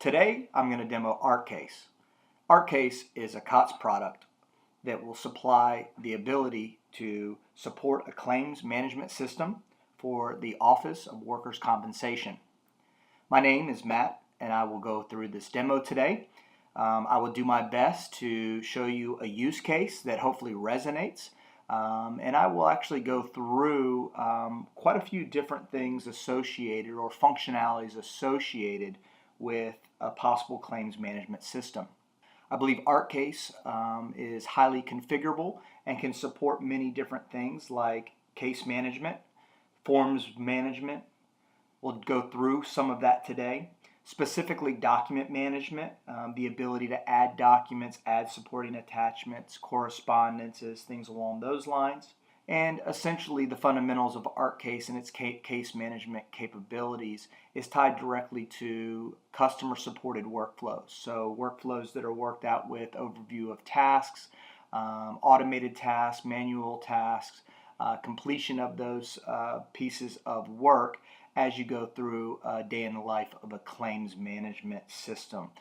Today, I'm going to demo ArkCase. ArkCase is a COTS product that will supply the ability to support a claims management system for the Office of Workers' Compensation. My name is Matt, and I will go through this demo today. I will do my best to show you a use case that hopefully resonates, and I will actually go through quite a few different things associated or functionalities associated with a possible claims management system. I believe ArkCase is highly configurable and can support many different things like case management, forms management. We'll go through some of that today. Specifically document management, the ability to add documents, add supporting attachments, correspondences, things along those lines. And essentially the fundamentals of ArkCase and its case management capabilities is tied directly to customer supported workflows. So workflows that are worked out with overview of tasks, automated tasks, manual tasks, completion of those pieces of work as you go through a day in the life of a claims management system,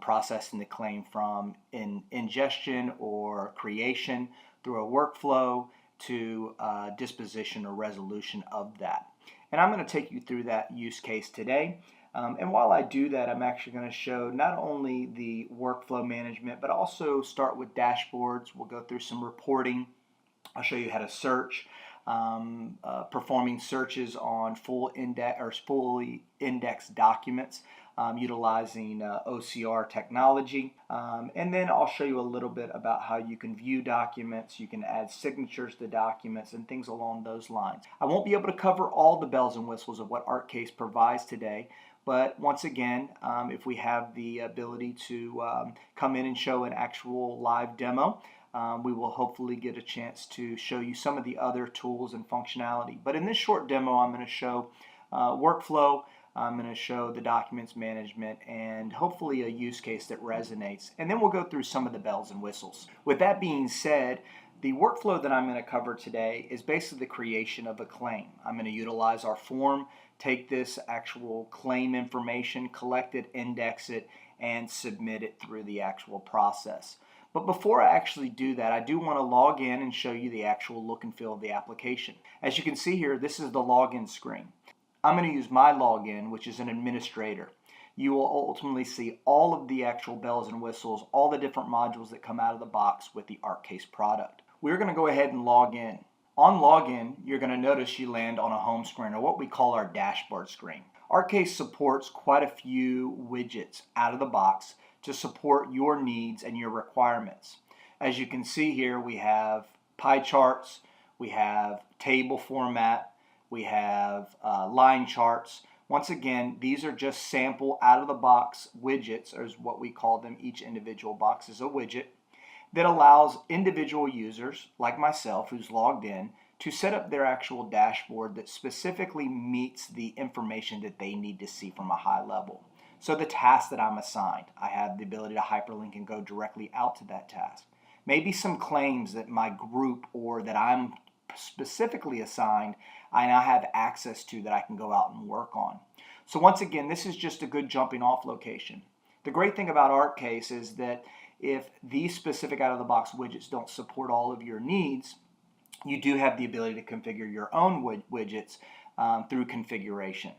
processing the claim from ingestion or creation through a workflow to disposition or resolution of that. And I'm going to take you through that use case today. And while I do that, I'm actually going to show not only the workflow management, but also start with dashboards. We'll go through some reporting. I'll show you how to search, performing searches on fully indexed documents, utilizing OCR technology. And then I'll show you a little bit about how you can view documents, you can add signatures to documents, and things along those lines. I won't be able to cover all the bells and whistles of what ArkCase provides today, but once again, if we have the ability to come in and show an actual live demo, we will hopefully get a chance to show you some of the other tools and functionality. But in this short demo, I'm going to show workflow, I'm going to show the documents management, and hopefully a use case that resonates. And then we'll go through some of the bells and whistles. With that being said, the workflow that I'm going to cover today is basically the creation of a claim. I'm going to utilize our form, take this actual claim information, collect it, index it, and submit it through the actual process. But before I actually do that, I do want to log in and show you the actual look and feel of the application. As you can see here, this is the login screen. I'm going to use my login, which is an administrator. You will ultimately see all of the actual bells and whistles, all the different modules that come out of the box with the ArkCase product. We're going to go ahead and log in. On login, you're going to notice you land on a home screen, or what we call our dashboard screen. ArkCase supports quite a few widgets out of the box to support your needs and your requirements. As you can see here, we have pie charts, we have table format, we have line charts. Once again, these are just sample out-of-the-box widgets, or is what we call them. Each individual box is a widget that allows individual users, like myself, who's logged in, to set up their actual dashboard that specifically meets the information that they need to see from a high level. So the task that I'm assigned, I have the ability to hyperlink and go directly out to that task. Maybe some claims that my group or that I'm specifically assigned, I now have access to that I can go out and work on. So once again, this is just a good jumping off location. The great thing about ArkCase is that if these specific out-of-the-box widgets don't support all of your needs, you do have the ability to configure your own widgets through configuration.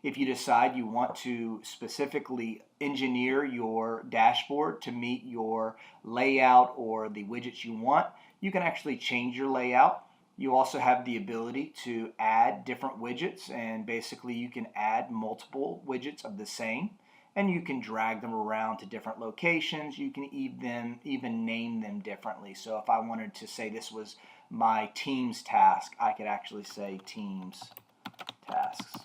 If you decide you want to specifically engineer your dashboard to meet your layout or the widgets you want, you can actually change your layout. You also have the ability to add different widgets, and basically you can add multiple widgets of the same, and you can drag them around to different locations. You can even name them differently. So if I wanted to say this was my Teams task, I could actually say Teams tasks.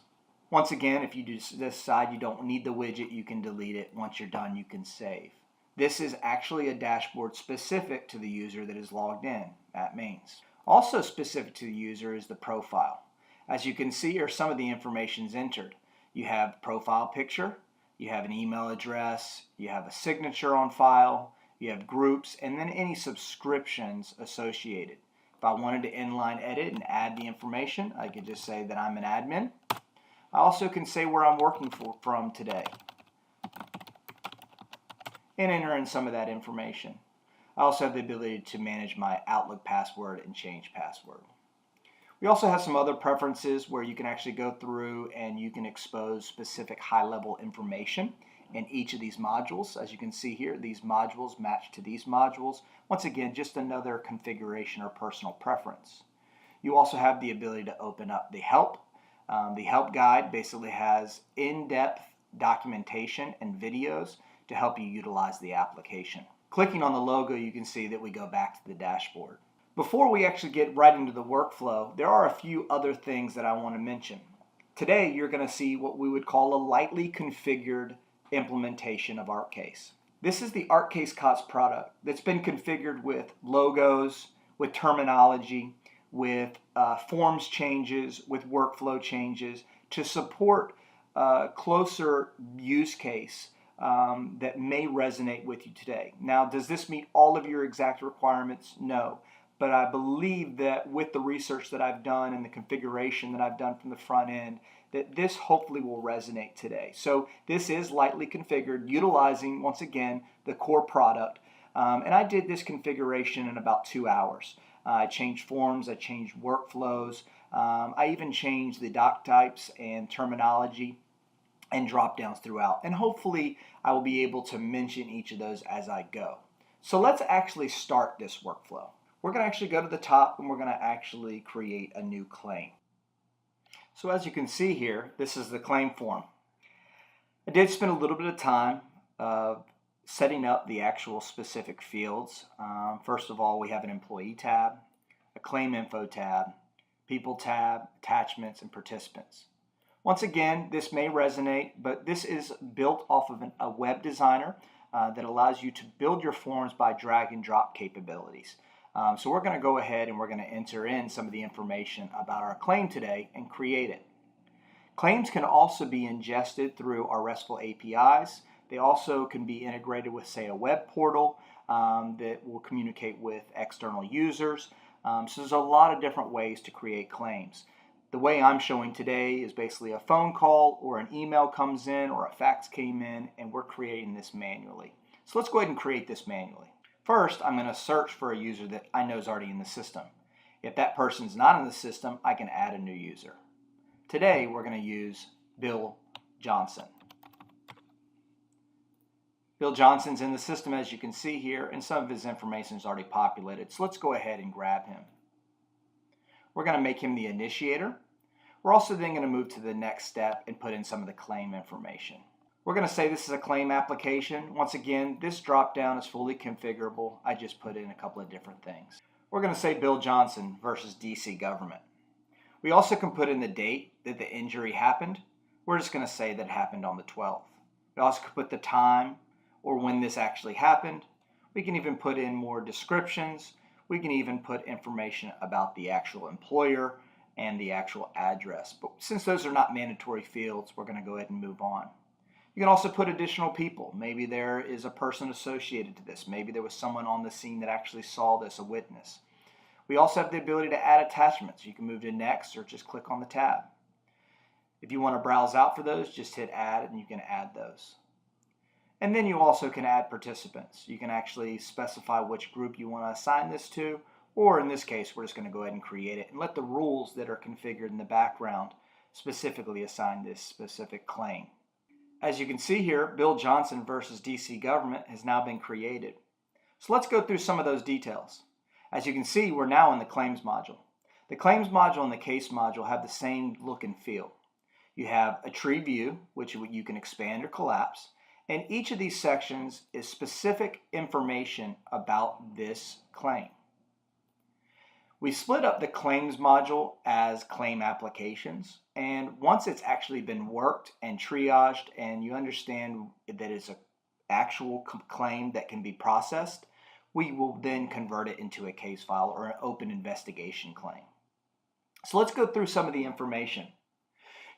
Once again, if you decide you don't need the widget, you can delete it. Once you're done, you can save. This is actually a dashboard specific to the user that is logged in. That means. Also specific to the user is the profile. As you can see here, some of the information is entered. You have profile picture, you have an email address, you have a signature on file, you have groups, and then any subscriptions associated. If I wanted to inline edit and add the information, I could just say that I'm an admin. I also can say where I'm working from today. and enter in some of that information. I also have the ability to manage my Outlook password and change password. We also have some other preferences where you can actually go through and you can expose specific high-level information in each of these modules. As you can see here, these modules match to these modules. Once again, just another configuration or personal preference. You also have the ability to open up the help. The help guide basically has in-depth documentation and videos to help you utilize the application. Clicking on the logo, you can see that we go back to the dashboard. Before we actually get right into the workflow, there are a few other things that I want to mention. Today, you're going to see what we would call a lightly configured implementation of ArkCase. This is the ArkCase COTS product that's been configured with logos, with terminology, with forms changes, with workflow changes to support a closer use case that may resonate with you today. Now, does this meet all of your exact requirements? No. But I believe that with the research that I've done and the configuration that I've done from the front end, that this hopefully will resonate today. So this is lightly configured, utilizing, once again, the core product. And I did this configuration in about 2 hours. I changed forms, I changed workflows, I even changed the doc types and terminology and drop downs throughout. And hopefully I will be able to mention each of those as I go. So let's actually start this workflow. We're going to actually go to the top and we're going to actually create a new claim. So as you can see here, this is the claim form. I did spend a little bit of time setting up the actual specific fields. First of all, we have an employee tab, a claim info tab, people tab, attachments, and participants. Once again, this may resonate, but this is built off of a web designer that allows you to build your forms by drag and drop capabilities. So we're going to go ahead and we're going to enter in some of the information about our claim today and create it. Claims can also be ingested through our RESTful APIs. They also can be integrated with, say, a web portal that will communicate with external users. So there's a lot of different ways to create claims. The way I'm showing today is basically a phone call or an email comes in or a fax came in and we're creating this manually. So let's go ahead and create this manually. First, I'm going to search for a user that I know is already in the system. If that person's not in the system, I can add a new user. Today, we're going to use Bill Johnson. Bill Johnson's in the system, as you can see here, and some of his information is already populated. So let's go ahead and grab him. We're going to make him the initiator. We're also then going to move to the next step and put in some of the claim information. We're going to say this is a claim application. Once again, this drop-down is fully configurable. I just put in a couple of different things. We're going to say Bill Johnson versus DC government. We also can put in the date that the injury happened. We're just going to say that it happened on the 12th. We also could put the time or when this actually happened. We can even put in more descriptions. We can even put information about the actual employer and the actual address. But since those are not mandatory fields, we're going to go ahead and move on. You can also put additional people. Maybe there is a person associated to this. Maybe there was someone on the scene that actually saw this, a witness. We also have the ability to add attachments. You can move to next or just click on the tab. If you want to browse out for those, just hit add and you can add those. And then you also can add participants. You can actually specify which group you want to assign this to, or in this case, we're just going to go ahead and create it and let the rules that are configured in the background specifically assign this specific claim. As you can see here, Bill Johnson versus DC government has now been created. So let's go through some of those details. As you can see, we're now in the claims module. The claims module and the case module have the same look and feel. You have a tree view, which you can expand or collapse, and each of these sections is specific information about this claim. We split up the claims module as claim applications, and once it's actually been worked and triaged and you understand that it's an actual claim that can be processed, we will then convert it into a case file or an open investigation claim. So let's go through some of the information.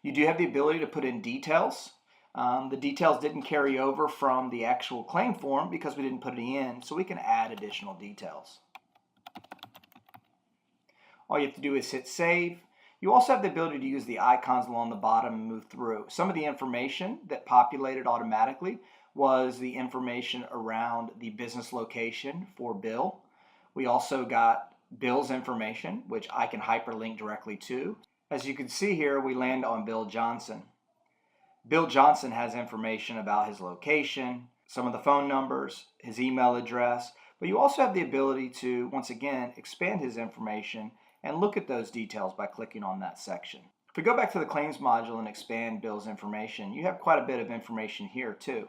You do have the ability to put in details. The details didn't carry over from the actual claim form because we didn't put it in, so we can add additional details. All you have to do is hit save. You also have the ability to use the icons along the bottom and move through. Some of the information that populated automatically was the information around the business location for Bill. We also got Bill's information, which I can hyperlink directly to. As you can see here, we land on Bill Johnson. Bill Johnson has information about his location, some of the phone numbers, his email address, but you also have the ability to, once again, expand his information and look at those details by clicking on that section. If we go back to the claims module and expand Bill's information, you have quite a bit of information here too.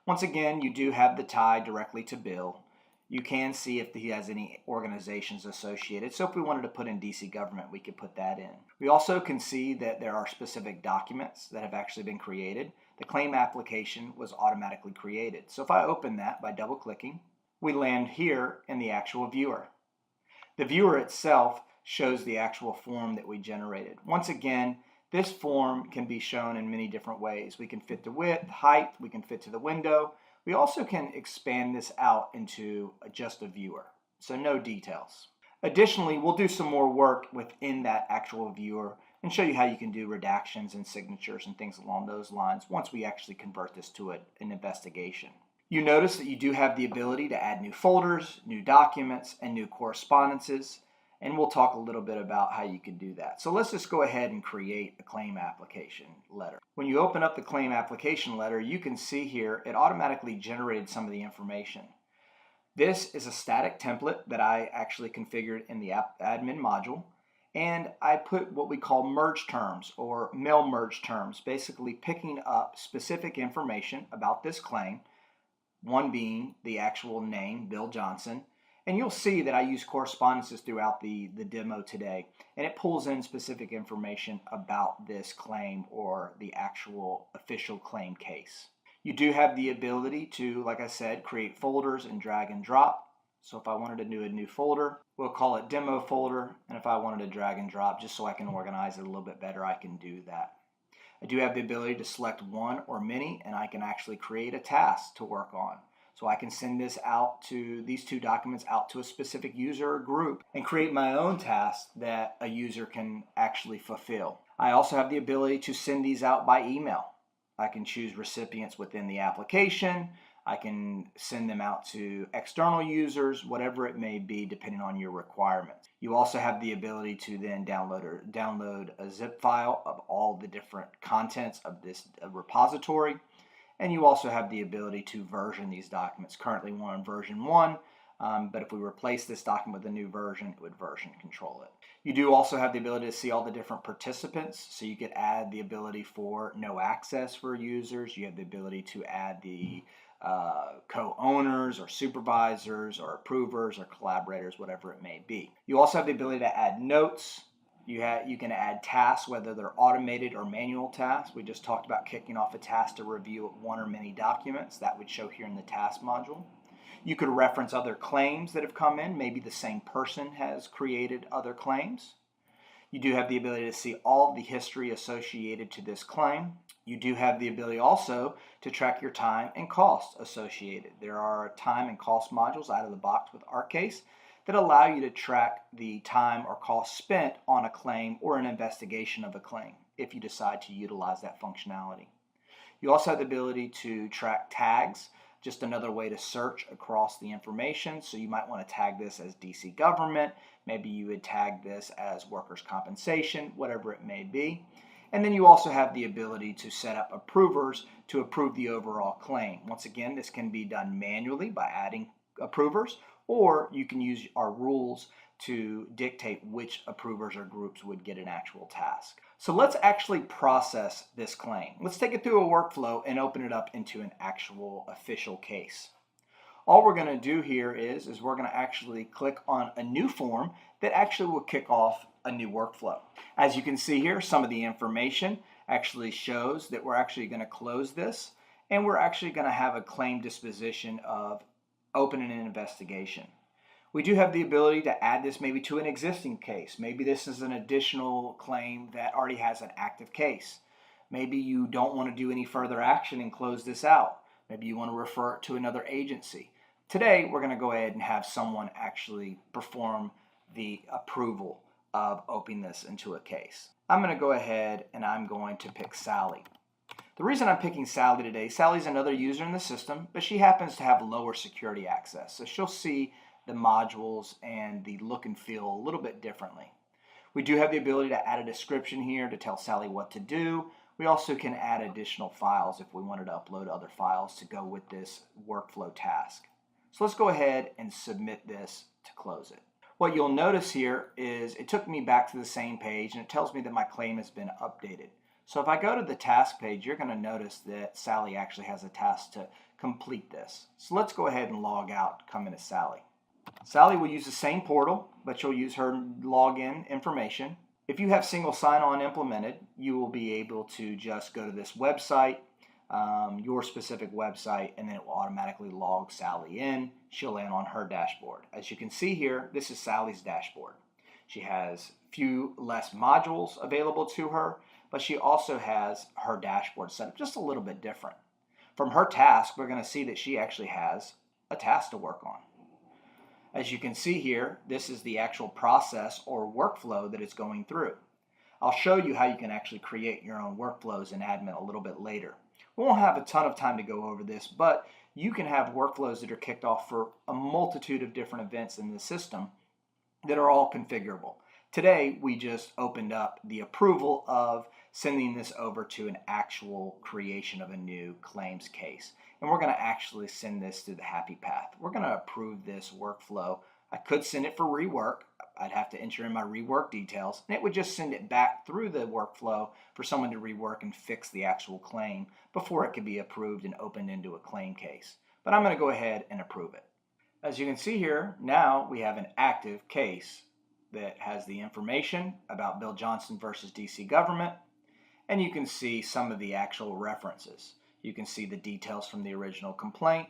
Once again, you do have the tie directly to Bill. You can see if he has any organizations associated. So if we wanted to put in DC government, we could put that in. We also can see that there are specific documents that have actually been created. The claim application was automatically created. So if I open that by double clicking, we land here in the actual viewer. The viewer itself shows the actual form that we generated. Once again, this form can be shown in many different ways. We can fit the width, height, we can fit to the window. We also can expand this out into just a viewer, so no details. Additionally, we'll do some more work within that actual viewer and show you how you can do redactions and signatures and things along those lines once we actually convert this to an investigation. You notice that you do have the ability to add new folders, new documents, and new correspondences, and we'll talk a little bit about how you can do that. So let's just go ahead and create a claim application letter. When you open up the claim application letter, you can see here it automatically generated some of the information. This is a static template that I actually configured in the admin module, and I put what we call merge terms or mail merge terms, basically picking up specific information about this claim, one being the actual name, Bill Johnson. And you'll see that I use correspondences throughout the demo today, and it pulls in specific information about this claim or the actual official claim case. You do have the ability to, like I said, create folders and drag and drop. So if I wanted to do a new folder, we'll call it demo folder, and if I wanted to drag and drop just so I can organize it a little bit better, I can do that. I do have the ability to select one or many, and I can actually create a task to work on. So I can send this out to these two documents out to a specific user or group and create my own task that a user can actually fulfill. I also have the ability to send these out by email. I can choose recipients within the application. I can send them out to external users, whatever it may be, depending on your requirements. You also have the ability to then download a zip file of all the different contents of this repository. And you also have the ability to version these documents. Currently we're on version 1, but if we replace this document with a new version, it would version control it. You do also have the ability to see all the different participants, so you could add the ability for no access for users. You have the ability to add the co-owners or supervisors or approvers or collaborators, whatever it may be. You also have the ability to add notes. You can add tasks, whether they're automated or manual tasks. We just talked about kicking off a task to review one or many documents. That would show here in the task module. You could reference other claims that have come in. Maybe the same person has created other claims. You do have the ability to see all the history associated to this claim. You do have the ability also to track your time and cost associated. There are time and cost modules out of the box with ArkCase that allow you to track the time or cost spent on a claim or an investigation of a claim if you decide to utilize that functionality. You also have the ability to track tags, just another way to search across the information. So you might want to tag this as DC government, maybe you would tag this as workers' compensation, whatever it may be. And then you also have the ability to set up approvers to approve the overall claim. Once again, this can be done manually by adding approvers, or you can use our rules to dictate which approvers or groups would get an actual task. So let's actually process this claim. Let's take it through a workflow and open it up into an actual official case. All we're going to do here is we're going to actually click on a new form that actually will kick off a new workflow. As you can see here, some of the information actually shows that we're actually going to close this, and we're actually going to have a claim disposition of opening an investigation. We do have the ability to add this maybe to an existing case. Maybe this is an additional claim that already has an active case. Maybe you don't want to do any further action and close this out. Maybe you want to refer it to another agency. Today, we're going to go ahead and have someone actually perform the approval of opening this into a case. I'm going to go ahead and I'm going to pick Sally. The reason I'm picking Sally today, Sally's another user in the system, but she happens to have lower security access. So she'll see the modules and the look and feel a little bit differently. We do have the ability to add a description here to tell Sally what to do. We also can add additional files if we wanted to upload other files to go with this workflow task. So let's go ahead and submit this to close it. What you'll notice here is it took me back to the same page and it tells me that my claim has been updated. So if I go to the task page, you're going to notice that Sally actually has a task to complete this. So let's go ahead and log out, come into Sally. Sally will use the same portal, but you'll use her login information. If you have single sign-on implemented, you will be able to just go to this website, your specific website, and then it will automatically log Sally in. She'll land on her dashboard. As you can see here, this is Sally's dashboard. She has few less modules available to her, but she also has her dashboard set up just a little bit different. From her task, we're going to see that she actually has a task to work on. As you can see here, this is the actual process or workflow that it's going through. I'll show you how you can actually create your own workflows in admin a little bit later. We won't have a ton of time to go over this, but you can have workflows that are kicked off for a multitude of different events in the system that are all configurable. Today, we just opened up the approval of sending this over to an actual creation of a new claims case. And we're going to actually send this through the happy path. We're going to approve this workflow. I could send it for rework. I'd have to enter in my rework details, and it would just send it back through the workflow for someone to rework and fix the actual claim before it could be approved and opened into a claim case. But I'm going to go ahead and approve it. As you can see here, now we have an active case that has the information about Bill Johnson versus DC government, and you can see some of the actual references. You can see the details from the original complaint.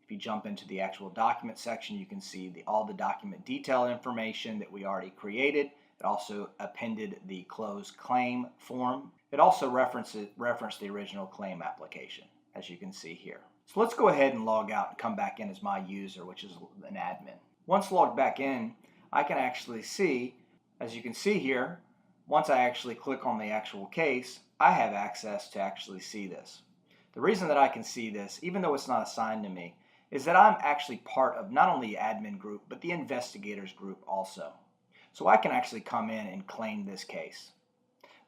If you jump into the actual document section, you can see all the document detail information that we already created. It also appended the closed claim form. It also referenced the original claim application, as you can see here. So let's go ahead and log out and come back in as my user, which is an admin. Once logged back in, I can actually see, as you can see here, once I actually click on the actual case, I have access to actually see this. The reason that I can see this, even though it's not assigned to me, is that I'm actually part of not only the admin group, but the investigators group also. So I can actually come in and claim this case.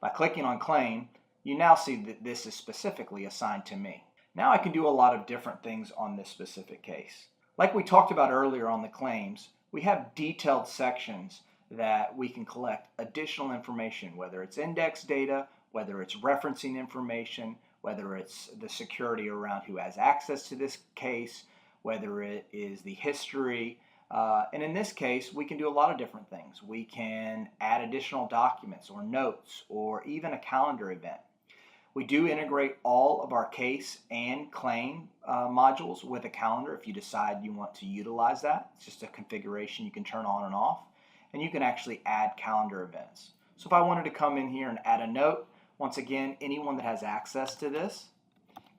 By clicking on claim, you now see that this is specifically assigned to me. Now I can do a lot of different things on this specific case. Like we talked about earlier on the claims, we have detailed sections that we can collect additional information, whether it's index data, whether it's referencing information, whether it's the security around who has access to this case, whether it is the history. And in this case, we can do a lot of different things. We can add additional documents or notes or even a calendar event. We do integrate all of our case and claim modules with a calendar if you decide you want to utilize that. It's just a configuration you can turn on and off. And you can actually add calendar events. So if I wanted to come in here and add a note, once again, anyone that has access to this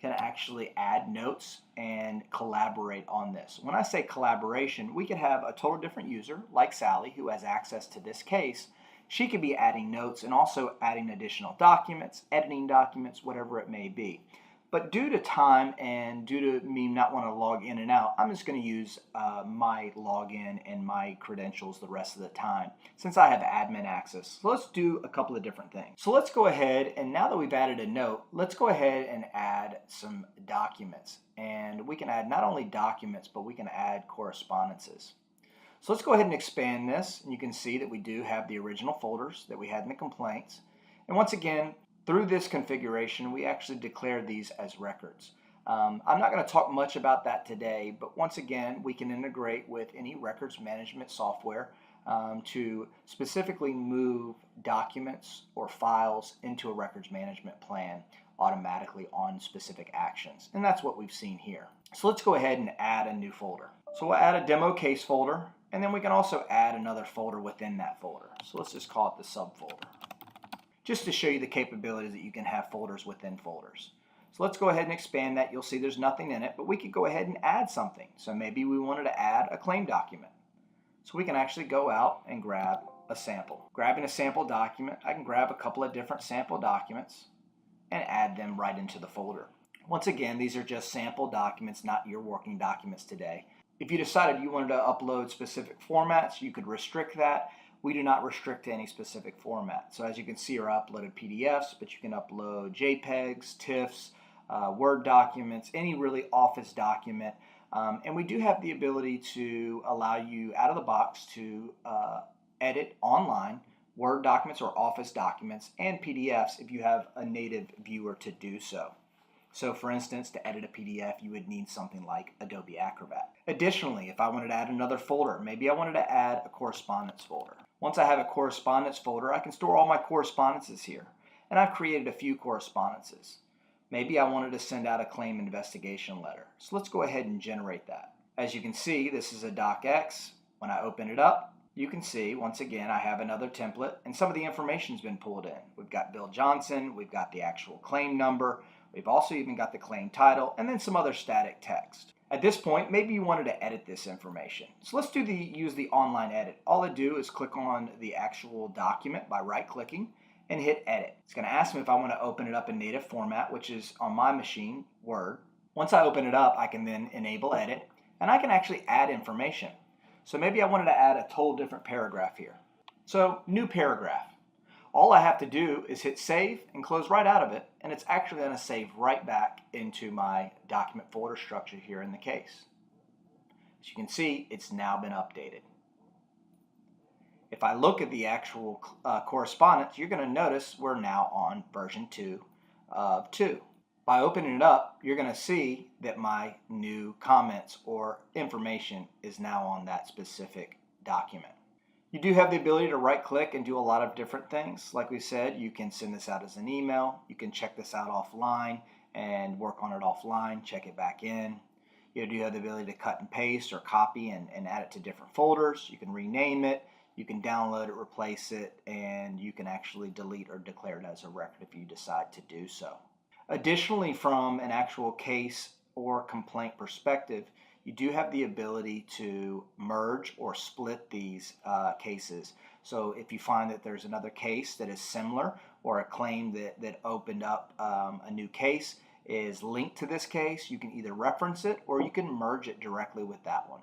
can actually add notes and collaborate on this. When I say collaboration, we could have a total different user like Sally who has access to this case. She could be adding notes and also adding additional documents, editing documents, whatever it may be. But due to time and due to me not want to log in and out, I'm just going to use my login and my credentials the rest of the time since I have admin access. So let's do a couple of different things. So let's go ahead, and now that we've added a note, let's go ahead and add some documents. And we can add not only documents, but we can add correspondences. So let's go ahead and expand this, and you can see that we do have the original folders that we had in the complaints. And once again, through this configuration, we actually declare these as records. I'm not going to talk much about that today, but once again, we can integrate with any records management software to specifically move documents or files into a records management plan automatically on specific actions. And that's what we've seen here. So let's go ahead and add a new folder. So we'll add a demo case folder, and then we can also add another folder within that folder. So let's just call it the subfolder, just to show you the capabilities that you can have folders within folders. So let's go ahead and expand that. You'll see there's nothing in it, but we could go ahead and add something. So maybe we wanted to add a claim document. So we can actually go out and grab a sample. Grabbing a sample document, I can grab a couple of different sample documents and add them right into the folder. Once again, these are just sample documents, not your working documents today. If you decided you wanted to upload specific formats, you could restrict that. We do not restrict to any specific format. So as you can see, I uploaded PDFs, but you can upload JPEGs, TIFFs, Word documents, any really Office document. And we do have the ability to allow you out of the box to edit online Word documents or Office documents and PDFs if you have a native viewer to do so. So for instance, to edit a PDF, you would need something like Adobe Acrobat. Additionally, if I wanted to add another folder, maybe I wanted to add a correspondence folder. Once I have a correspondence folder, I can store all my correspondences here. And I've created a few correspondences. Maybe I wanted to send out a claim investigation letter. So let's go ahead and generate that. As you can see, this is a docx. When I open it up, you can see, once again, I have another template and some of the information's been pulled in. We've got Bill Johnson, we've got the actual claim number, we've also even got the claim title, and then some other static text. At this point, maybe you wanted to edit this information. So let's use the online edit. All I do is click on the actual document by right-clicking and hit edit. It's going to ask me if I want to open it up in native format, which is on my machine, Word. Once I open it up, I can then enable edit, and I can actually add information. So maybe I wanted to add a total different paragraph here. So new paragraph. All I have to do is hit save and close right out of it, and it's actually going to save right back into my document folder structure here in the case. As you can see, it's now been updated. If I look at the actual correspondence, you're going to notice we're now on version 2 of 2. By opening it up, you're going to see that my new comments or information is now on that specific document. You do have the ability to right-click and do a lot of different things. Like we said, you can send this out as an email. You can check this out offline and work on it offline, check it back in. You do have the ability to cut and paste or copy and add it to different folders. You can rename it. You can download it, replace it, and you can actually delete or declare it as a record if you decide to do so. Additionally, from an actual case or complaint perspective, you do have the ability to merge or split these cases. So if you find that there's another case that is similar or a claim that opened up a new case is linked to this case, you can either reference it or you can merge it directly with that one.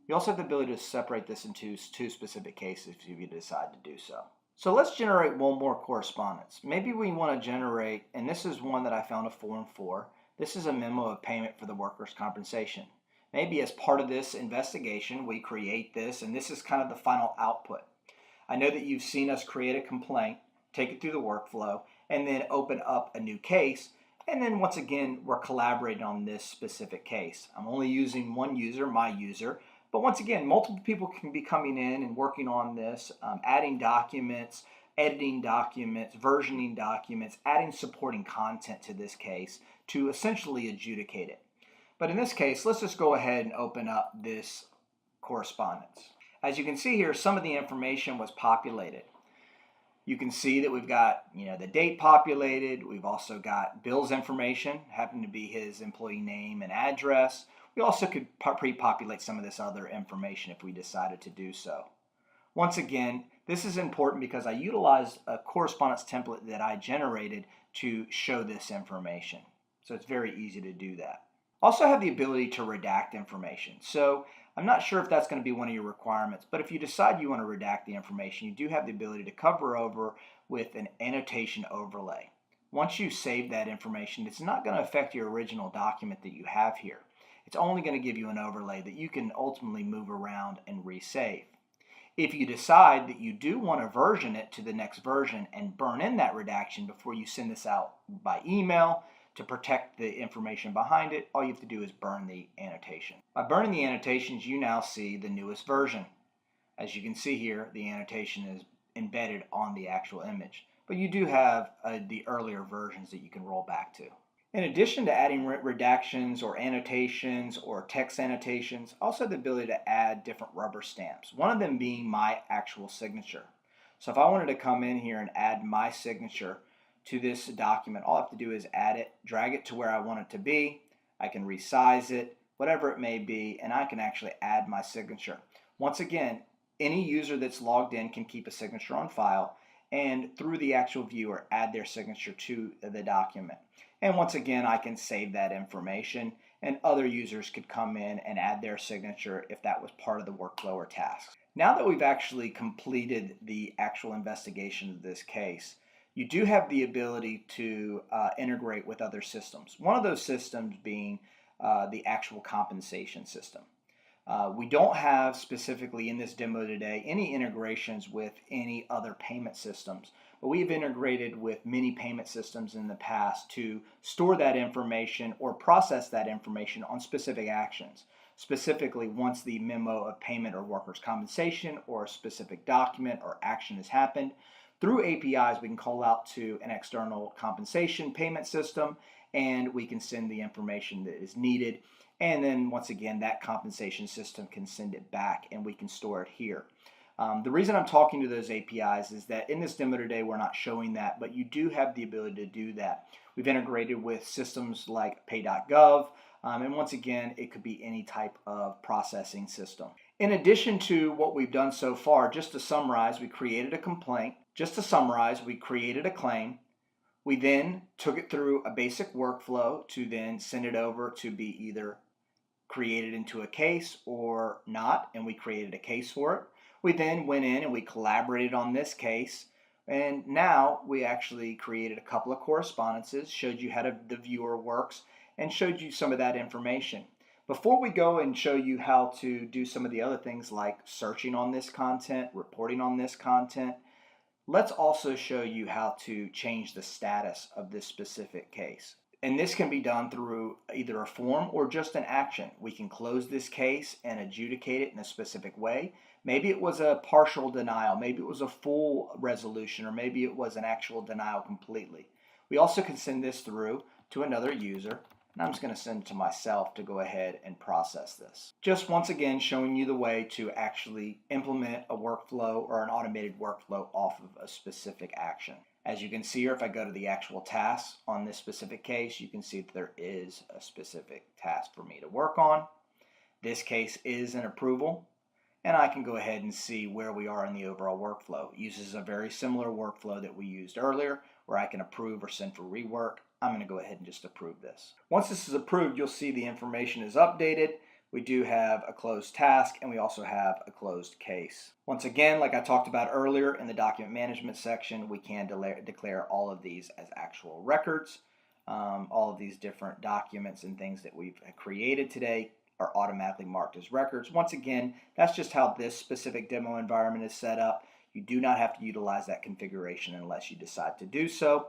You also have the ability to separate this into two specific cases if you decide to do so. So let's generate one more correspondence. Maybe we want to generate, and this is one that I found a form for. This is a memo of payment for the workers' compensation. Maybe as part of this investigation, we create this, and this is kind of the final output. I know that you've seen us create a complaint, take it through the workflow, and then open up a new case. And then once again, we're collaborating on this specific case. I'm only using one user, my user. But once again, multiple people can be coming in and working on this, adding documents, editing documents, versioning documents, adding supporting content to this case to essentially adjudicate it. But in this case, let's just go ahead and open up this correspondence. As you can see here, some of the information was populated. You can see that we've got, the date populated. We've also got Bill's information, happened to be his employee name and address. We also could pre-populate some of this other information if we decided to do so. Once again, this is important because I utilized a correspondence template that I generated to show this information. So it's very easy to do that. Also have the ability to redact information. So I'm not sure if that's going to be one of your requirements, but if you decide you want to redact the information, you do have the ability to cover over with an annotation overlay. Once you save that information, it's not going to affect your original document that you have here. It's only going to give you an overlay that you can ultimately move around and resave. If you decide that you do want to version it to the next version and burn in that redaction before you send this out by email to protect the information behind it, all you have to do is burn the annotation. By burning the annotations, you now see the newest version. As you can see here, the annotation is embedded on the actual image, but you do have the earlier versions that you can roll back to. In addition to adding redactions or annotations or text annotations, I also have the ability to add different rubber stamps, one of them being my actual signature. So if I wanted to come in here and add my signature to this document, all I have to do is add it, drag it to where I want it to be. I can resize it, whatever it may be, and I can actually add my signature. Once again, Any user that's logged in can keep a signature on file and through the actual viewer add their signature to the document. And once again, I can save that information and other users could come in and add their signature if that was part of the workflow or task. Now that we've actually completed the actual investigation of this case, you do have the ability to integrate with other systems. One of those systems being the actual compensation system. We don't have specifically in this demo today any integrations with any other payment systems, but we've integrated with many payment systems in the past to store that information or process that information on specific actions. Specifically, once the memo of payment or workers' compensation or a specific document or action has happened, through APIs we can call out to an external compensation payment system and we can send the information that is needed. And then once again, that compensation system can send it back and we can store it here. The reason I'm talking to those APIs is that in this demo today, we're not showing that, but you do have the ability to do that. We've integrated with systems like pay.gov, and once again, it could be any type of processing system. In addition to what we've done so far, just to summarize, we created a complaint. Just to summarize, we created a claim. We then took it through a basic workflow to then send it over to be either created into a case or not, and we created a case for it. We then went in and we collaborated on this case, and now we actually created a couple of correspondences, showed you how the viewer works, and showed you some of that information. Before we go and show you how to do some of the other things like searching on this content, reporting on this content, let's also show you how to change the status of this specific case. And this can be done through either a form or just an action. We can close this case and adjudicate it in a specific way. Maybe it was a partial denial, maybe it was a full resolution, or maybe it was an actual denial completely. We also can send this through to another user, and I'm just going to send it to myself to go ahead and process this. Just once again showing you the way to actually implement a workflow or an automated workflow off of a specific action. As you can see here, if I go to the actual tasks on this specific case, you can see that there is a specific task for me to work on. This case is an approval, and I can go ahead and see where we are in the overall workflow. It uses a very similar workflow that we used earlier, where I can approve or send for rework. I'm going to go ahead and just approve this. Once this is approved, you'll see the information is updated. We do have a closed task, and we also have a closed case. Once again, like I talked about earlier in the document management section, we can declare all of these as actual records. All of these different documents and things that we've created today are automatically marked as records. Once again, that's just how this specific demo environment is set up. You do not have to utilize that configuration unless you decide to do so.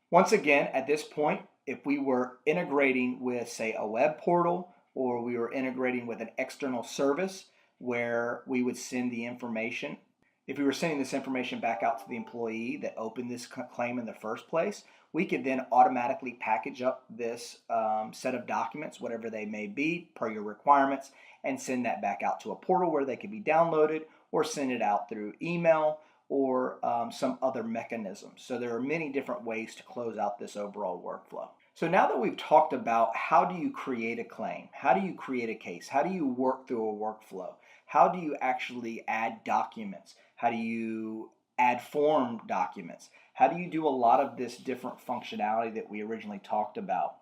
Once again, at this point, if we were integrating with, say, a web portal, or we were integrating with an external service where we would send the information. If we were sending this information back out to the employee that opened this claim in the first place, we could then automatically package up this set of documents, whatever they may be, per your requirements, and send that back out to a portal where they could be downloaded, or send it out through email or some other mechanism. So there are many different ways to close out this overall workflow. So now that we've talked about how do you create a claim, how do you create a case, how do you work through a workflow, how do you actually add documents, how do you add form documents, how do you do a lot of this different functionality that we originally talked about,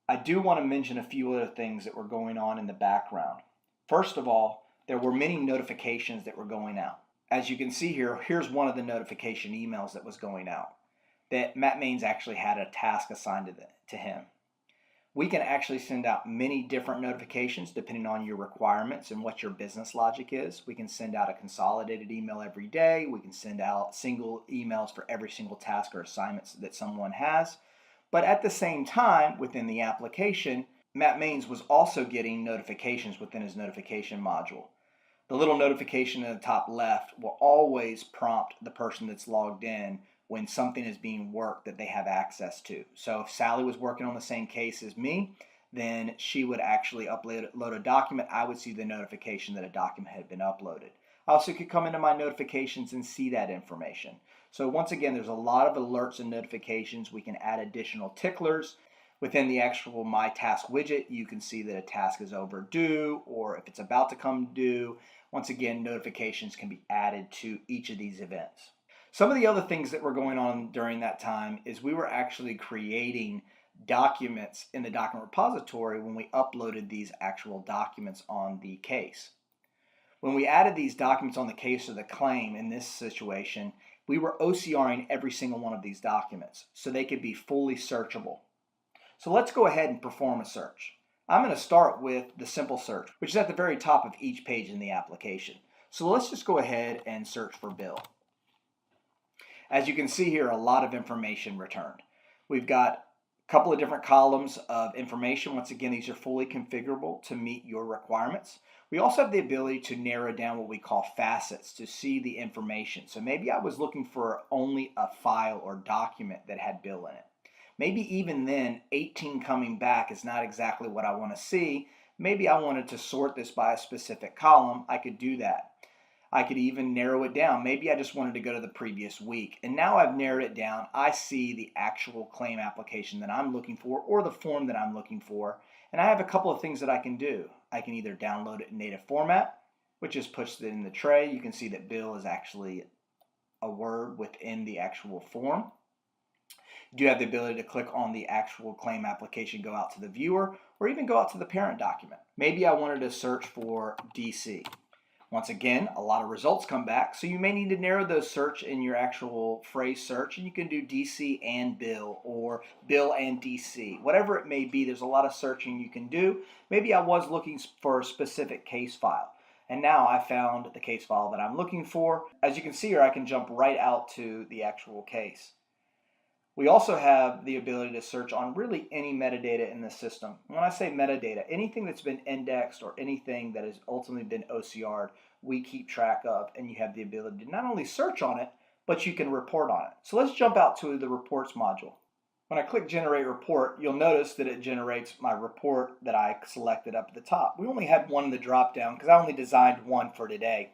I do want to mention a few other things that were going on in the background. First of all, there were many notifications that were going out. As you can see here, here's one of the notification emails that was going out, that Matt Maines actually had a task assigned to him. We can actually send out many different notifications depending on your requirements and what your business logic is. We can send out a consolidated email every day. We can send out single emails for every single task or assignments that someone has. But at the same time, within the application, Matt Maines was also getting notifications within his notification module. The little notification in the top left will always prompt the person that's logged in when something is being worked that they have access to. So if Sally was working on the same case as me, then she would actually upload a document. I would see the notification that a document had been uploaded. I also could come into my notifications and see that information. So once again, there's a lot of alerts and notifications. We can add additional ticklers. Within the actual My Task widget, you can see that a task is overdue or if it's about to come due. Once again, notifications can be added to each of these events. Some of the other things that were going on during that time is we were actually creating documents in the document repository when we uploaded these actual documents on the case. When we added these documents on the case or the claim in this situation, we were OCRing every single one of these documents so they could be fully searchable. So let's go ahead and perform a search. I'm going to start with the simple search, which is at the very top of each page in the application. So let's just go ahead and search for Bill. As you can see here, a lot of information returned. We've got a couple of different columns of information. Once again, these are fully configurable to meet your requirements. We also have the ability to narrow down what we call facets to see the information. So maybe I was looking for only a file or document that had Bill in it. Maybe even then, 18 coming back is not exactly what I want to see. Maybe I wanted to sort this by a specific column. I could do that. I could even narrow it down. Maybe I just wanted to go to the previous week. And now I've narrowed it down. I see the actual claim application that I'm looking for or the form that I'm looking for. And I have a couple of things that I can do. I can either download it in native format, which just puts it in the tray. You can see that Bill is actually a word within the actual form. You do have the ability to click on the actual claim application, go out to the viewer, or even go out to the parent document. Maybe I wanted to search for DC. Once again, a lot of results come back, so you may need to narrow those search in your actual phrase search, and you can do DC and Bill or Bill and DC. Whatever it may be, there's a lot of searching you can do. Maybe I was looking for a specific case file, and now I found the case file that I'm looking for. As you can see here, I can jump right out to the actual case. We also have the ability to search on really any metadata in the system. When I say metadata, anything that's been indexed or anything that has ultimately been OCR'd, we keep track of, and you have the ability to not only search on it, but you can report on it. So let's jump out to the reports module. When I click generate report, you'll notice that it generates my report that I selected up at the top. We only had one in the drop down because I only designed one for today.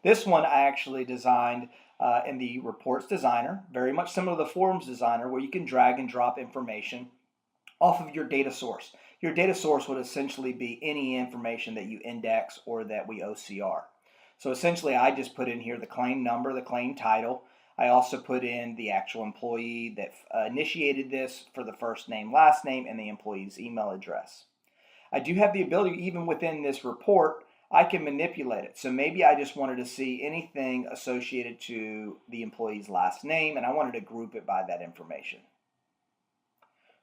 This one I actually designed in the reports designer, very much similar to the forms designer, where you can drag and drop information off of your data source. Your data source would essentially be any information that you index or that we OCR. So essentially I just put in here the claim number, the claim title. I also put in the actual employee that initiated this for the first name, last name, and the employee's email address. I do have the ability, even within this report, I can manipulate it. So maybe I just wanted to see anything associated to the employee's last name, and I wanted to group it by that information.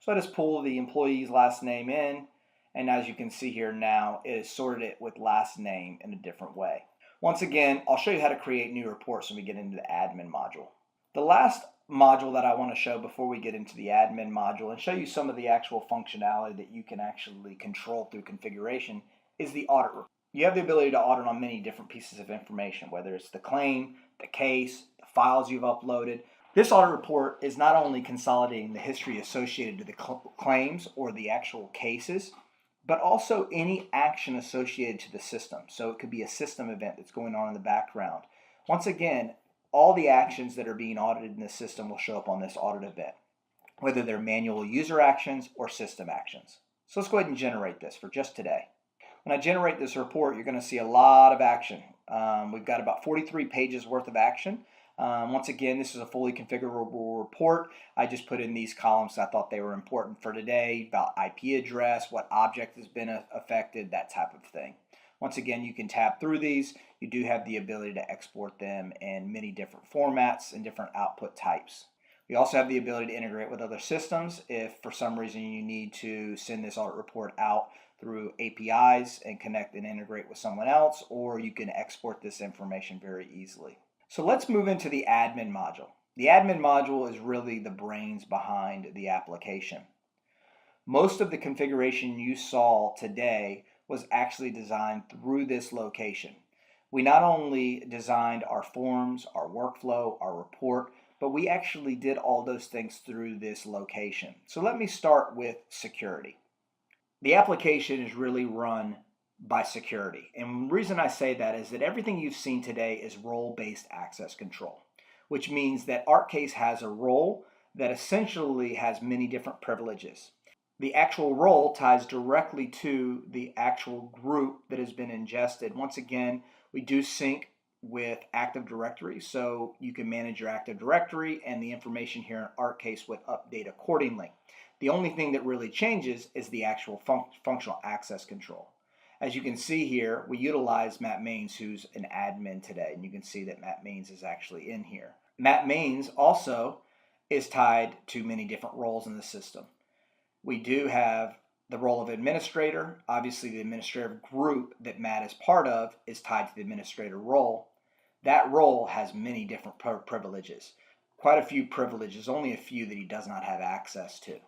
So I just pull the employee's last name in, and as you can see here now, it has sorted it with last name in a different way. Once again, I'll show you how to create new reports when we get into the admin module. The last module that I want to show before we get into the admin module and show you some of the actual functionality that you can actually control through configuration is the audit report. You have the ability to audit on many different pieces of information, whether it's the claim, the case, the files you've uploaded. This audit report is not only consolidating the history associated to the claims or the actual cases, but also any action associated to the system. So it could be a system event that's going on in the background. Once again, all the actions that are being audited in the system will show up on this audit event, whether they're manual user actions or system actions. So let's go ahead and generate this for just today. When I generate this report, you're going to see a lot of action. We've got about 43 pages worth of action. Once again, this is a fully configurable report. I just put in these columns. I thought they were important for today, about IP address, what object has been affected, that type of thing. Once again, you can tab through these. You do have the ability to export them in many different formats and different output types. We also have the ability to integrate with other systems if for some reason you need to send this audit report out through APIs and connect and integrate with someone else, or you can export this information very easily. So let's move into the admin module. The admin module is really the brains behind the application. Most of the configuration you saw today was actually designed through this location. We not only designed our forms, our workflow, our report, but we actually did all those things through this location. So let me start with security. The application is really run by security. And the reason I say that is that everything you've seen today is role-based access control, which means that ArkCase has a role that essentially has many different privileges. The actual role ties directly to the actual group that has been ingested. Once again, we do sync with Active Directory, so you can manage your Active Directory, and the information here in ArkCase would update accordingly. The only thing that really changes is the actual functional access control. As you can see here, we utilize Matt Maines, who's an admin today, and you can see that Matt Maines is actually in here. Matt Maines also is tied to many different roles in the system. We do have the role of administrator. Obviously, the administrative group that Matt is part of is tied to the administrator role. That role has many different privileges. Quite a few privileges, only a few that he does not have access to.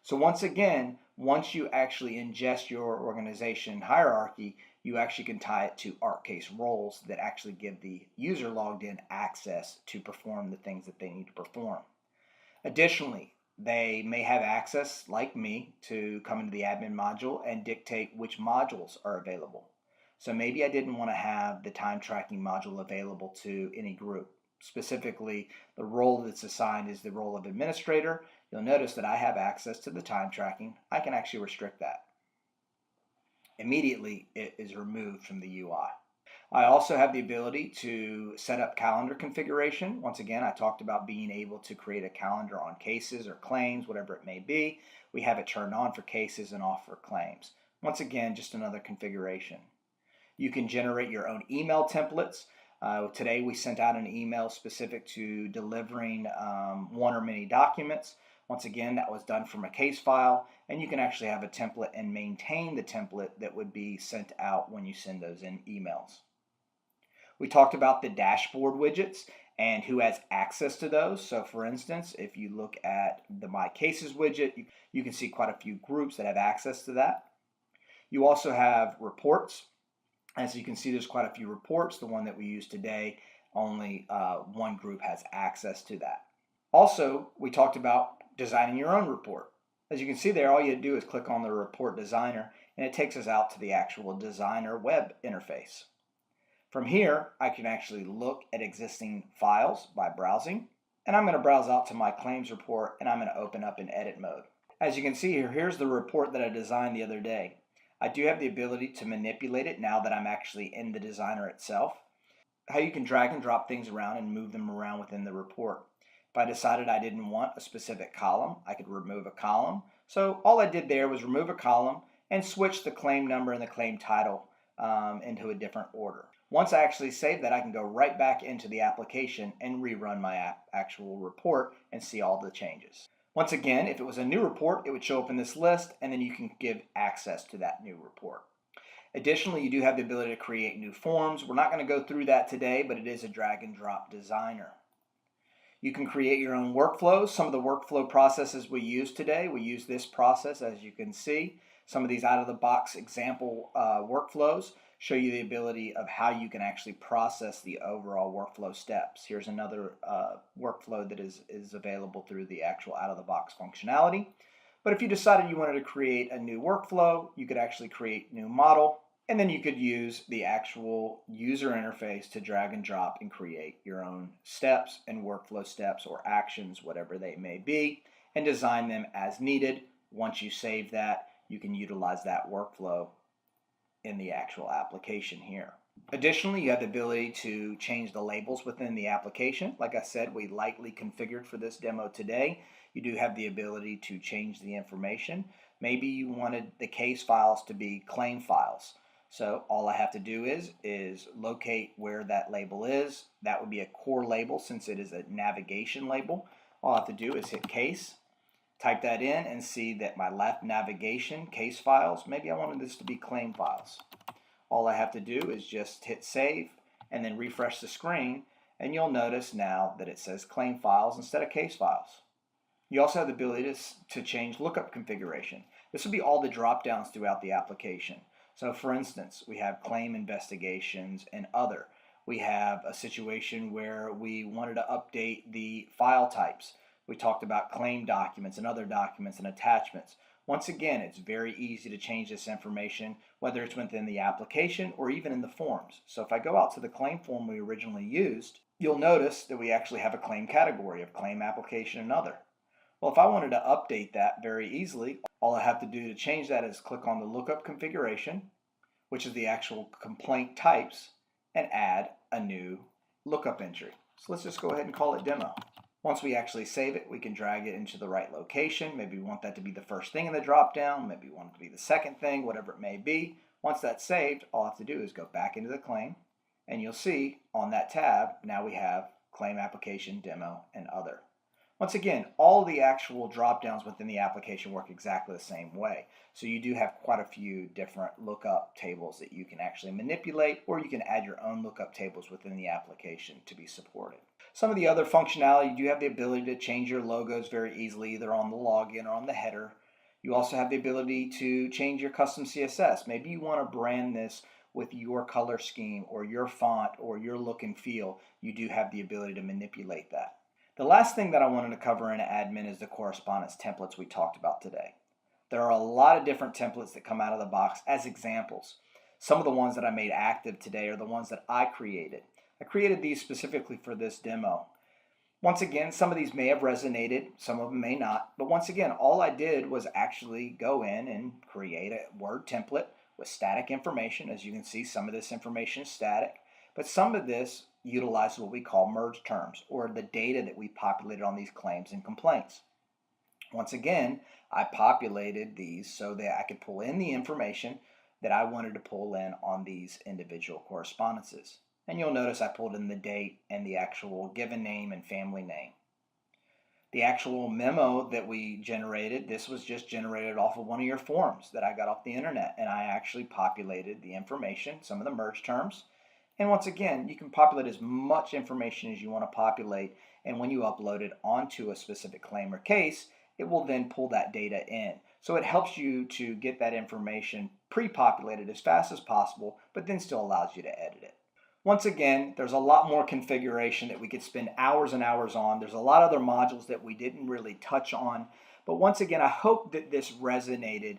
So once again, once you actually ingest your organization hierarchy, you actually can tie it to ArkCase roles that actually give the user logged in access to perform the things that they need to perform. Additionally, they may have access, like me, to come into the admin module and dictate which modules are available. So maybe I didn't want to have the time tracking module available to any group. Specifically, the role that's assigned is the role of administrator. You'll notice that I have access to the time tracking. I can actually restrict that. Immediately, it is removed from the UI. I also have the ability to set up calendar configuration. Once again, I talked about being able to create a calendar on cases or claims, whatever it may be. We have it turned on for cases and off for claims. Once again, just another configuration. You can generate your own email templates. Today we sent out an email specific to delivering one or many documents. Once again, that was done from a case file, and you can actually have a template and maintain the template that would be sent out when you send those in emails. We talked about the dashboard widgets and who has access to those. So for instance, if you look at the My Cases widget, you can see quite a few groups that have access to that. You also have reports. As you can see, there's quite a few reports. The one that we use today, only one group has access to that. Also, we talked about designing your own report. As you can see there, all you do is click on the report designer, and it takes us out to the actual designer web interface. From here, I can actually look at existing files by browsing, and I'm going to browse out to my claims report, and I'm going to open up in edit mode. As you can see here, here's the report that I designed the other day. I do have the ability to manipulate it now that I'm actually in the designer itself. How you can drag and drop things around and move them around within the report. If I decided I didn't want a specific column, I could remove a column. So all I did there was remove a column and switch the claim number and the claim title into a different order. Once I actually save that, I can go right back into the application and rerun my actual report and see all the changes. Once again, if it was a new report, it would show up in this list, and then you can give access to that new report. Additionally, you do have the ability to create new forms. We're not going to go through that today, but it is a drag and drop designer. You can create your own workflows. Some of the workflow processes we use today, we use this process, as you can see. Some of these out-of-the-box example workflows show you the ability of how you can actually process the overall workflow steps. Here's another workflow that is available through the actual out-of-the-box functionality. But if you decided you wanted to create a new workflow, you could actually create new model, and then you could use the actual user interface to drag and drop and create your own steps and workflow steps or actions, whatever they may be, and design them as needed. Once you save that, you can utilize that workflow in the actual application here. Additionally, you have the ability to change the labels within the application. Like I said, we lightly configured for this demo today. You do have the ability to change the information. Maybe you wanted the case files to be claim files. So all I have to do is locate where that label is. That would be a core label since it is a navigation label. All I have to do is hit case, type that in, and see that my left navigation case files, maybe I wanted this to be claim files. All I have to do is just hit save and then refresh the screen, and you'll notice now that it says claim files instead of case files. You also have the ability to change lookup configuration. This will be all the drop downs throughout the application. So for instance, we have claim investigations and other. We have a situation where we wanted to update the file types. We talked about claim documents and other documents and attachments. Once again, it's very easy to change this information, whether it's within the application or even in the forms. So if I go out to the claim form we originally used, you'll notice that we actually have a claim category of claim application and other. Well, if I wanted to update that very easily, all I have to do to change that is click on the lookup configuration, which is the actual complaint types, and add a new lookup entry. So let's just go ahead and call it demo. Once we actually save it, we can drag it into the right location. Maybe we want that to be the first thing in the dropdown. Maybe we want it to be the second thing, whatever it may be. Once that's saved, all I have to do is go back into the claim, and you'll see on that tab, now we have claim application, demo, and other. Once again, all the actual drop-downs within the application work exactly the same way. So you do have quite a few different lookup tables that you can actually manipulate, or you can add your own lookup tables within the application to be supported. Some of the other functionality, you do have the ability to change your logos very easily, either on the login or on the header. You also have the ability to change your custom CSS. Maybe you want to brand this with your color scheme or your font or your look and feel. You do have the ability to manipulate that. The last thing that I wanted to cover in admin is the correspondence templates we talked about today. There are a lot of different templates that come out of the box as examples. Some of the ones that I made active today are the ones that I created. I created these specifically for this demo. Once again, some of these may have resonated, some of them may not, but once again, all I did was actually go in and create a Word template with static information. As you can see, some of this information is static, but some of this utilizes what we call merge terms, or the data that we populated on these claims and complaints. Once again, I populated these so that I could pull in the information that I wanted to pull in on these individual correspondences. And you'll notice I pulled in the date and the actual given name and family name. The actual memo that we generated, this was just generated off of one of your forms that I got off the internet, and I actually populated the information, some of the merge terms. And once again, you can populate as much information as you want to populate, and when you upload it onto a specific claim or case, it will then pull that data in. So it helps you to get that information pre-populated as fast as possible, but then still allows you to edit it. Once again, there's a lot more configuration that we could spend hours and hours on. There's a lot of other modules that we didn't really touch on. But once again, I hope that this resonated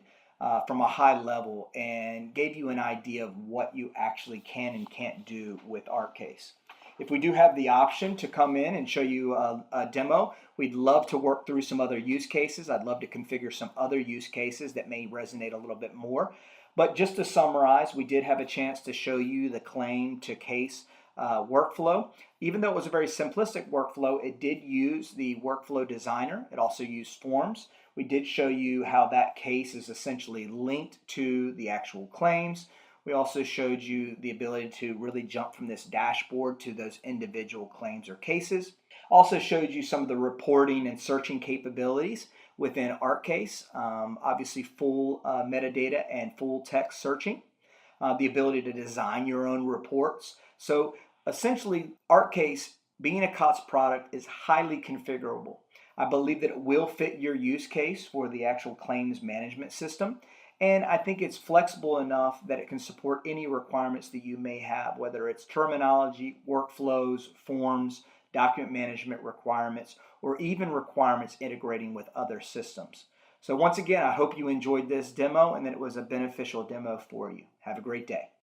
from a high level and gave you an idea of what you actually can and can't do with ArkCase. If we do have the option to come in and show you a demo, we'd love to work through some other use cases. I'd love to configure some other use cases that may resonate a little bit more. But just to summarize, we did have a chance to show you the claim to case workflow. Even though it was a very simplistic workflow, it did use the workflow designer. It also used forms. We did show you how that case is essentially linked to the actual claims. We also showed you the ability to really jump from this dashboard to those individual claims or cases. Also showed you some of the reporting and searching capabilities within ArkCase. Obviously full metadata and full text searching. The ability to design your own reports. So essentially ArkCase, being a COTS product, is highly configurable. I believe that it will fit your use case for the actual claims management system. And I think it's flexible enough that it can support any requirements that you may have, whether it's terminology, workflows, forms, document management requirements, or even requirements integrating with other systems. So once again, I hope you enjoyed this demo and that it was a beneficial demo for you. Have a great day.